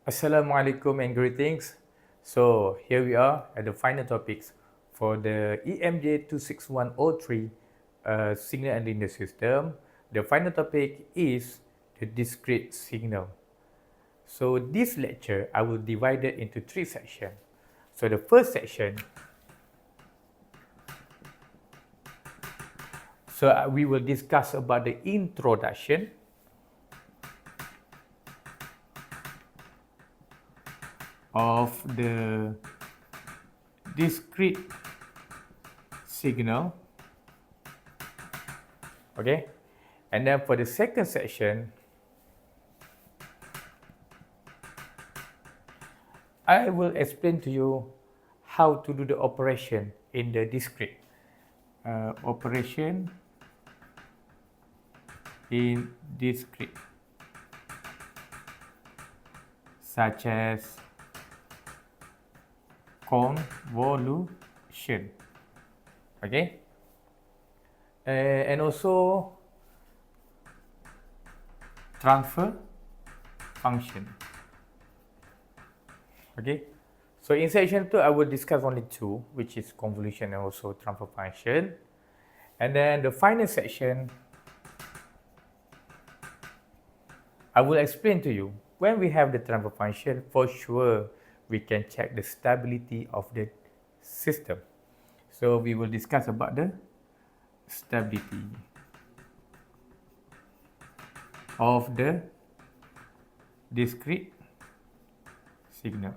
Assalamualaikum and greetings. So here we are at the final topics for the EMJ 26103 signal and linear system. The final topic is the discrete signal. So this lecture I will divide it into three sections. So the first section, we will discuss about the introduction. Of the discrete signal. Okay, and then for the second section, I will explain to you how to do the operation in the discrete. Operation in discrete, such as convolution. Okay, and also transfer function. Okay, so in section 2, I will discuss only two, which is convolution and also transfer function. And then the final section, I will explain to you when we have the transfer function, for sure we can check the stability of the system. So we will discuss about the stability of the discrete signal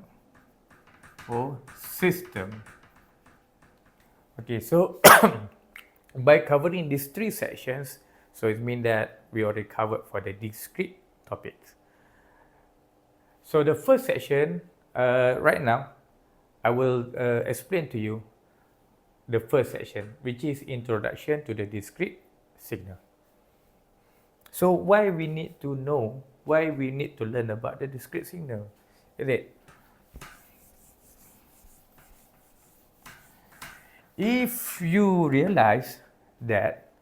or system. Okay, so by covering these three sections, so it means that we already covered for the discrete topics. So the first section, right now, I will explain to you the first section, which is introduction to the discrete signal. So why we need to know, why we need to learn about the discrete signal, is it? If you realize that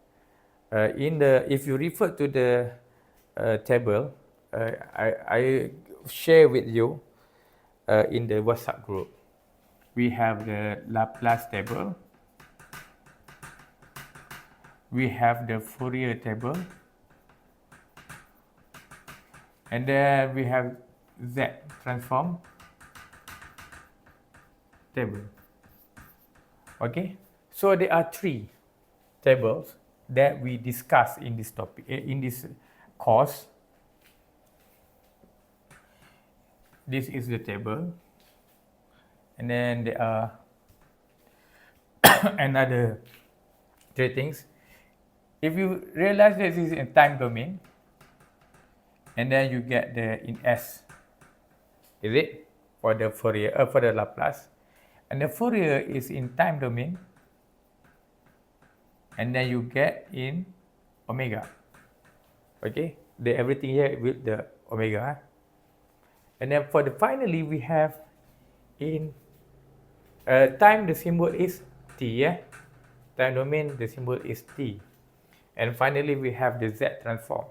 if you refer to the table, I share with you in the WhatsApp group, we have the Laplace table, we have the Fourier table, and then we have Z transform table. Okay, so there are three tables that we discuss in this topic, in this course. This is the table, and then there are another three things. If you realize that this is in time domain, and then you get the in S, is it, for the Fourier, for the Laplace, and the Fourier is in time domain, and then you get in omega. Okay, the everything here with the omega. And then for the finally we have in time, the symbol is t, yeah? Time domain, the symbol is t. And finally we have the Z transform.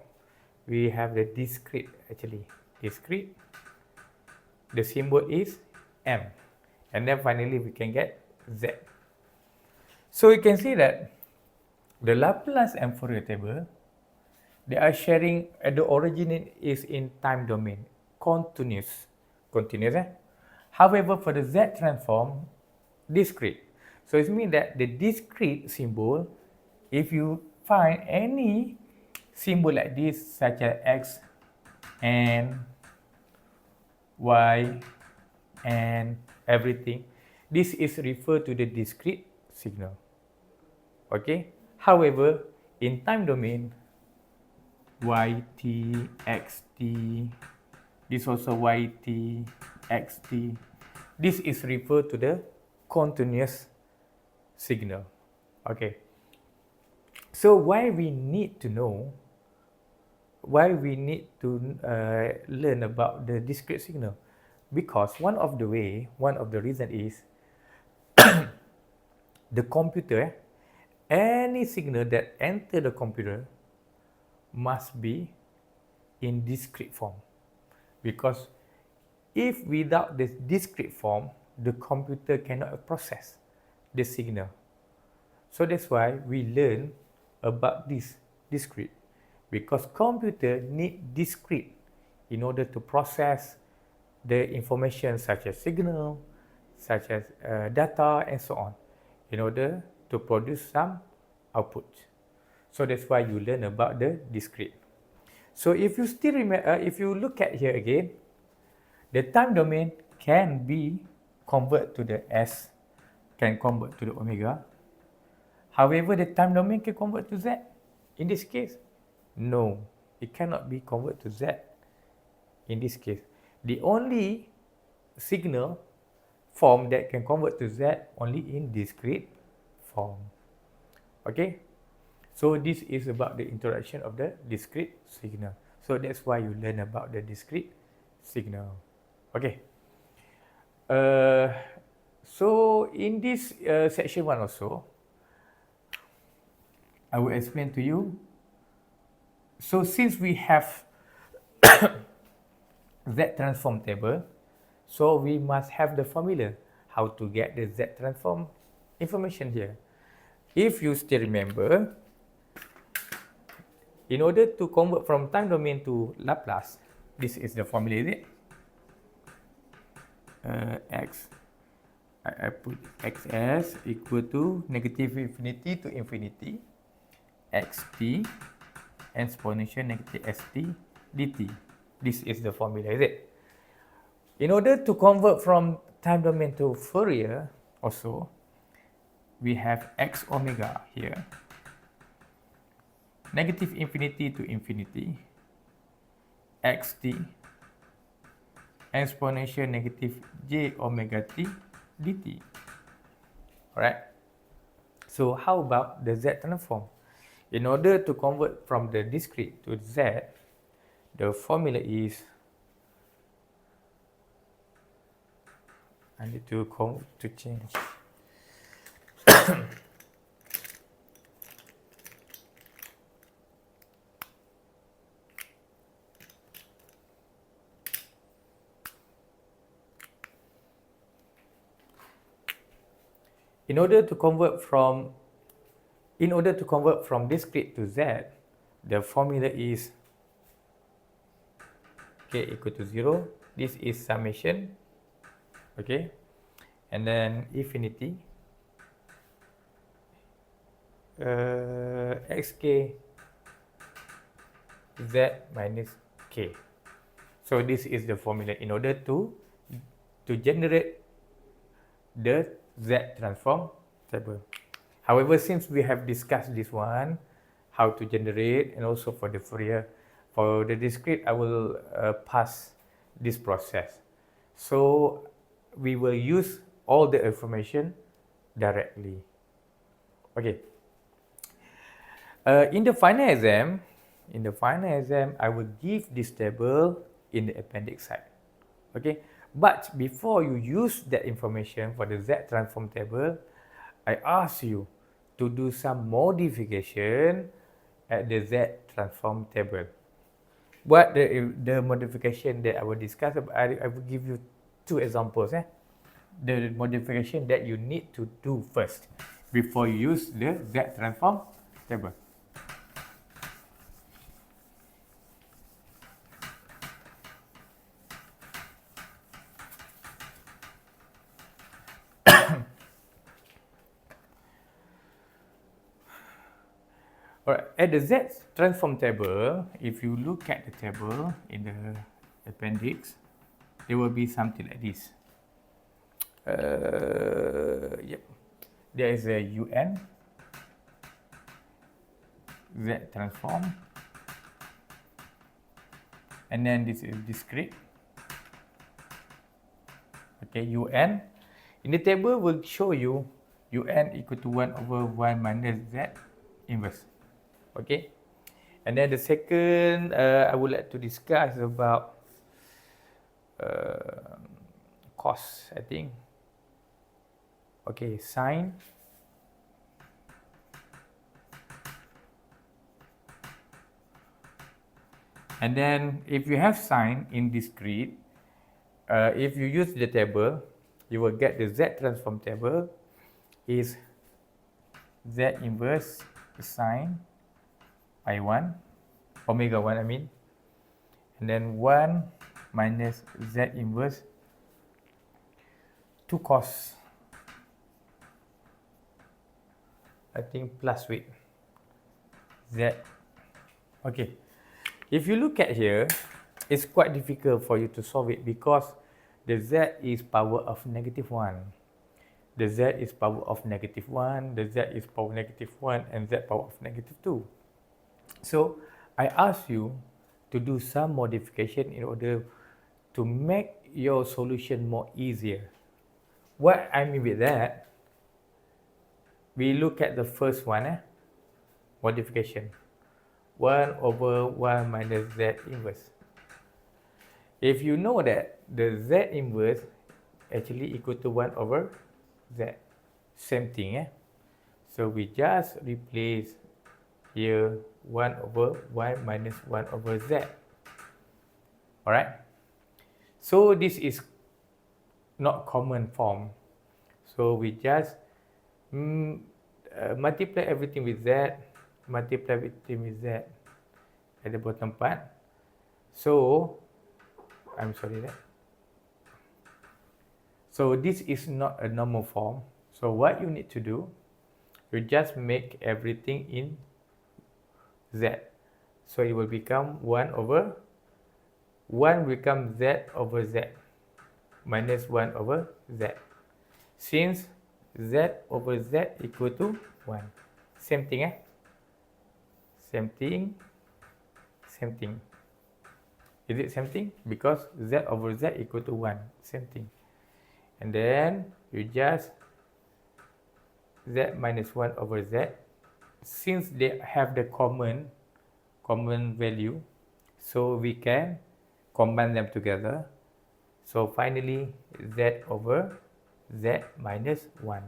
We have the discrete, actually discrete, the symbol is m, and then finally we can get Z. So you can see that the Laplace and Fourier table, they are sharing at the origin is in time domain, continuous, However, for the Z transform, discrete. So it means that the discrete symbol, if you find any symbol like this, such as X and Y and everything, this is referred to the discrete signal. Okay. However, in time domain, yt, xt, this also yt, xt, this is referred to the continuous signal. Okay. So why we need to know, why we need to learn about the discrete signal? Because one of the reason is the computer, any signal that enter the computer must be in discrete form. Because if without the discrete form, the computer cannot process the signal. So that's why we learn about this discrete, because computer need discrete in order to process the information such as signal, such as data and so on, in order to produce some output. So that's why you learn about the discrete. So if you still remember, if you look at here again, the time domain can be convert to the S, can convert to the omega. However, the time domain can convert to Z. In this case, no, it cannot be converted to Z. In this case, the only signal form that can convert to Z only in discrete form. Okay, so this is about the introduction of the discrete signal. So that's why you learn about the discrete signal. Okay. So in this section 1 also, I will explain to you. So since we have Z transform table, so we must have the formula how to get the Z transform information here. If you still remember, in order to convert from time domain to Laplace, this is the formula, is it? I put xs equal to negative infinity to infinity, xt exponential negative st dt. This is the formula, is it? In order to convert from time domain to Fourier also, we have x omega here, negative infinity to infinity, xt exponential negative j omega t dt. Alright. So how about the Z transform? In order to convert from the discrete to Z, the formula is, I need to change. In order to convert from discrete to Z, the formula is k equal to 0. This is summation, okay, and then infinity xk z minus k. So this is the formula in order to generate the Z transform table. However, since we have discussed this one, how to generate, and also for the Fourier, for the discrete, I will pass this process. So we will use all the information directly. Okay. In the final exam, I will give this table in the appendix side. Okay. But before you use that information for the Z transform table, I ask you to do some modification at the Z transform table. What the modification that I will discuss, I will give you 2 examples. The modification that you need to do first before you use the Z transform table. Alright, at the Z transform table, if you look at the table in the appendix, there will be something like this. Yep, there is a UN, Z transform, and then this is discrete. Okay, UN. In the table will show you UN equal to 1 over 1 minus Z inverse. Okay, and then the second I would like to discuss about cos, I think. Okay, sine. And then if you have sine in discrete, if you use the table, you will get the Z transform table is Z inverse sine pi 1, omega 1 I mean, and then 1 minus Z inverse 2 cos, I think plus with Z. Okay, if you look at here, it's quite difficult for you to solve it because the Z is power of negative 1. The Z is power of negative 1, the Z is power negative 1, and Z power of negative 2. So, I ask you to do some modification in order to make your solution more easier. What I mean with that, we look at the first one, modification. 1 over 1 minus Z inverse. If you know that the Z inverse actually equal to 1 over Z, same thing. So we just replace here 1 over Y minus 1 over Z. Alright? So this is not common form. So we just multiply everything with Z, multiply everything with Z at the bottom part. So, I'm sorry that. So this is not a normal form. So what you need to do, you just make everything in Z. So it will become 1 over 1 become Z over Z minus 1 over Z. Since Z over Z equal to 1. Same thing, Same thing, same thing. Is it same thing? Because Z over Z equal to 1. Same thing. And then you just Z minus 1 over Z. Since they have the common value, so we can combine them together. So finally, Z over Z minus 1.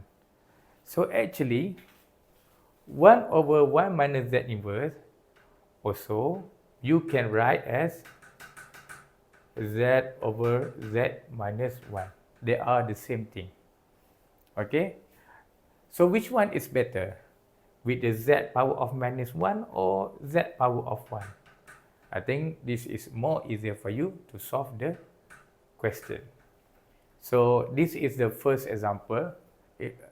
So actually, 1 over 1 minus Z inverse also you can write as Z over Z minus 1. They are the same thing. Okay? So which one is better? With the Z power of minus 1 or Z power of 1? I think this is more easier for you to solve the question. So this is the first example.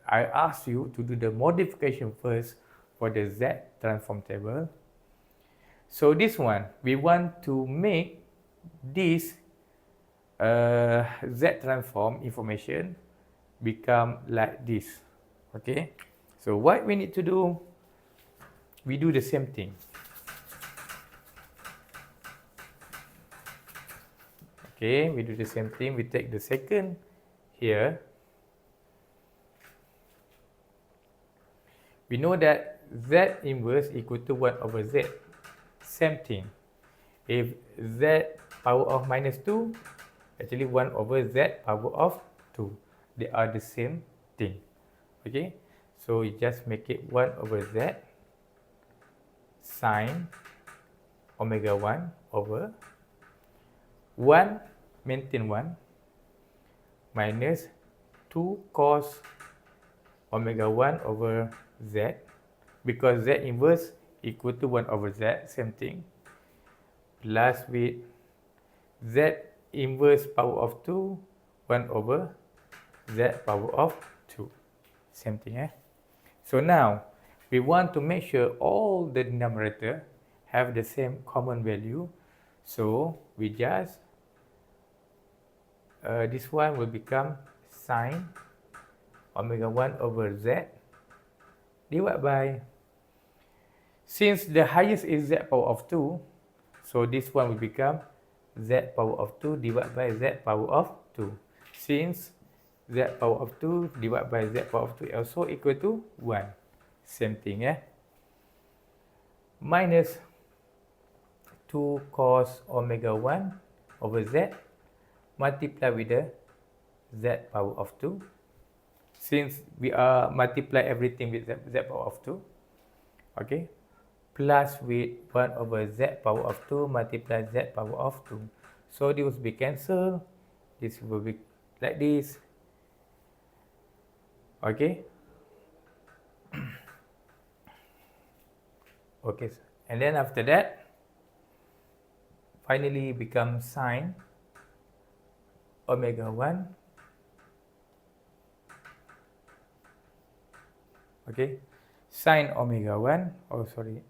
I asked you to do the modification first for the Z transform table. So this one, we want to make this Z transform information become like this. Okay, so what we need to do, we do the same thing. Okay, we do the same thing. We take the second here. We know that Z inverse equal to 1 over Z. Same thing. If Z power of minus 2, actually 1 over Z power of 2. They are the same thing. Okay, so you just make it 1 over Z sine omega 1 over 1, maintain 1, minus 2 cos omega 1 over Z, because Z inverse equal to 1 over Z, same thing, plus with Z inverse power of 2, 1 over Z power of 2. Same thing, So now, we want to make sure all the denominator have the same common value. So, we just, this one will become sine omega 1 over Z divided by, since the highest is Z power of 2, so this one will become Z power of 2 divided by Z power of 2. Since Z power of 2 divided by Z power of 2 also equal to 1. Same thing, Minus 2 cos omega 1 over Z multiply with the Z power of 2. Since we are multiply everything with Z power of 2, okay, plus with 1 over Z power of 2 multiply Z power of 2. So this will be cancelled, This will be like this. Okay. Okay, and then after that, finally become sine omega 1. Okay, sine omega 1, oh sorry,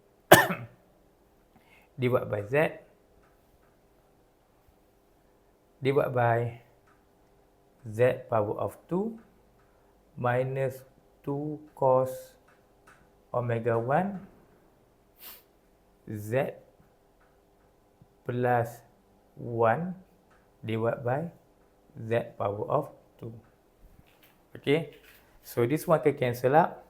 divided by z, divided by z power of 2 minus 2 cos omega 1 z plus 1 divided by z power of 2. Okay, so this one can cancel out.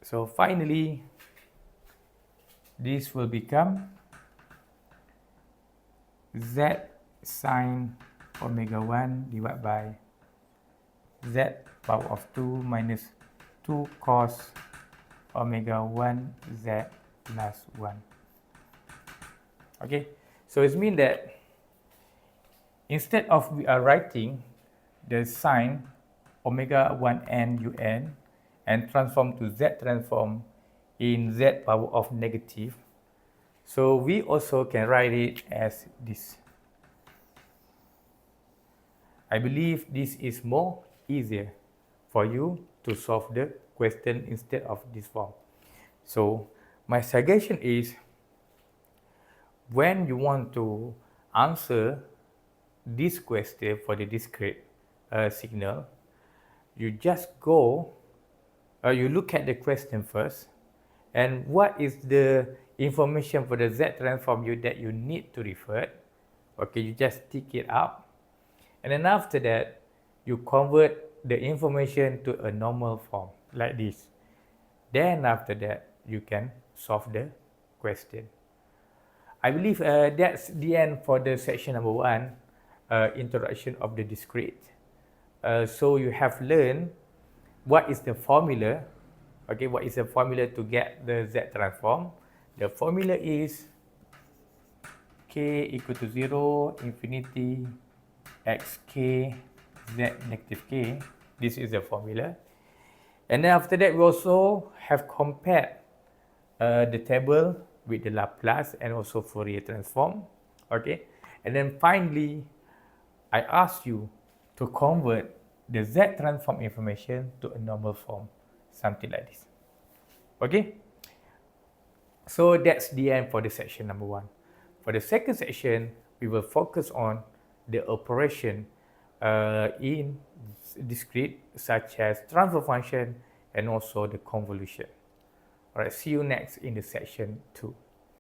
So finally, this will become z sine omega 1 divided by z power of 2 minus 2 cos omega 1 z plus 1. Okay, so it means that instead of we are writing the sine omega 1 n un and transform to z transform in z power of negative, so we also can write it as this. I believe this is more easier for you to solve the question instead of this form. So my suggestion is, when you want to answer this question for the discrete signal, you just go, you look at the question first, and what is the information for the z transform that you need to refer. Okay, you just tick it up, and then after that, you convert the information to a normal form like this. Then after that, you can solve the question. I believe that's the end for the section number 1, introduction of the discrete. So you have learned what is the formula. Okay, what is the formula to get the z transform? The formula is k equal to 0, infinity, xk, z negative k. This is the formula. And then after that, we also have compared the table with the Laplace and also Fourier transform. Okay, and then finally, I asked you to convert the z transform information to a normal form, something like this. Okay, so that's the end for the section number 1. For the second section, we will focus on the operation in discrete, such as transfer function and also the convolution. All right, see you next in the section 2.